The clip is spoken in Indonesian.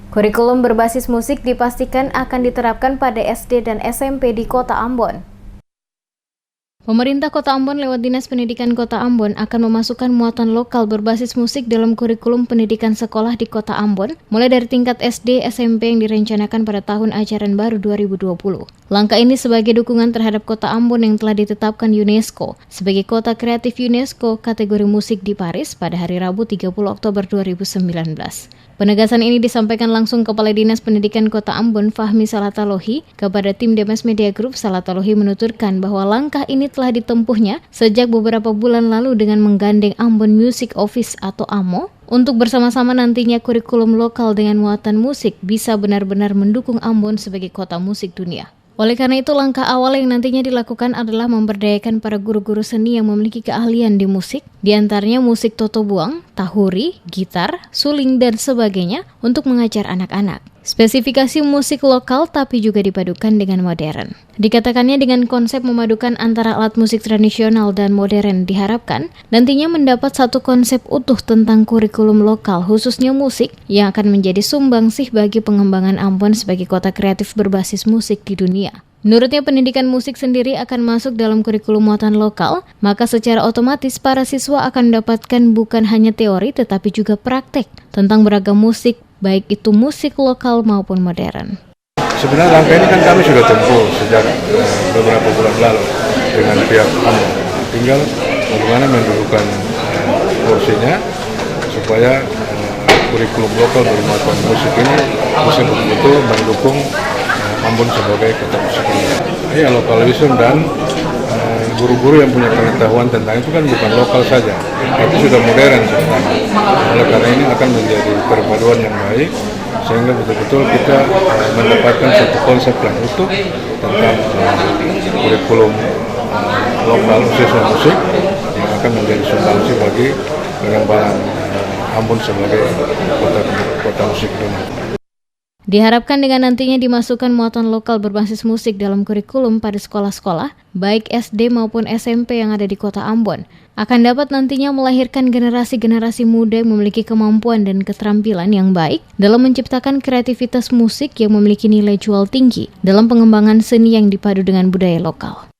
Kurikulum berbasis musik dipastikan akan diterapkan pada SD dan SMP di Kota Ambon. Pemerintah Kota Ambon lewat Dinas Pendidikan Kota Ambon akan memasukkan muatan lokal berbasis musik dalam kurikulum pendidikan sekolah di Kota Ambon, mulai dari tingkat SD, SMP yang direncanakan pada tahun ajaran baru 2020. Langkah ini sebagai dukungan terhadap Kota Ambon yang telah ditetapkan UNESCO sebagai Kota Kreatif UNESCO kategori musik di Paris pada hari Rabu 30 Oktober 2019. Penegasan ini disampaikan langsung Kepala Dinas Pendidikan Kota Ambon, Fahmi Salatalohi, kepada tim Demes Media Group. Salatalohi menuturkan bahwa langkah ini telah ditempuhnya sejak beberapa bulan lalu dengan menggandeng Ambon Music Office atau AMO untuk bersama-sama nantinya kurikulum lokal dengan muatan musik bisa benar-benar mendukung Ambon sebagai kota musik dunia. Oleh karena itu, langkah awal yang nantinya dilakukan adalah memberdayakan para guru-guru seni yang memiliki keahlian di musik, di antaranya musik toto buang, tahuri, gitar, suling, dan sebagainya untuk mengajar anak-anak. Spesifikasi musik lokal tapi juga dipadukan dengan modern. Dikatakannya dengan konsep memadukan antara alat musik tradisional dan modern diharapkan nantinya mendapat satu konsep utuh tentang kurikulum lokal khususnya musik yang akan menjadi sumbangsih bagi pengembangan Ambon sebagai kota kreatif berbasis musik di dunia. Menurutnya pendidikan musik sendiri akan masuk dalam kurikulum muatan lokal, maka secara otomatis para siswa akan mendapatkan bukan hanya teori tetapi juga praktek tentang beragam musik, baik itu musik lokal maupun modern. Sebenarnya langkah ini kan kami sudah tempuh sejak beberapa bulan lalu dengan pihak Ambon. Tinggal bagaimana mendudukan porsinya supaya kurikulum lokal bermuatan musik ini bisa betul-betul mendukung Ambon sebagai kota musik dunia. Ya, lokal wisdom dan guru-guru yang punya pengetahuan tentang itu kan bukan lokal saja, tapi sudah modern sebenarnya. Oleh karena ini akan menjadi perpaduan yang baik, sehingga betul-betul kita mendapatkan satu konsep yang utuh tentang kurikulum lokal khususnya musik yang akan menjadi sumbangsih bagi pengembangan Ambon sebagai kota musik dunia. Diharapkan dengan nantinya dimasukkan muatan lokal berbasis musik dalam kurikulum pada sekolah-sekolah, baik SD maupun SMP yang ada di Kota Ambon, akan dapat nantinya melahirkan generasi-generasi muda yang memiliki kemampuan dan keterampilan yang baik dalam menciptakan kreativitas musik yang memiliki nilai jual tinggi dalam pengembangan seni yang dipadu dengan budaya lokal.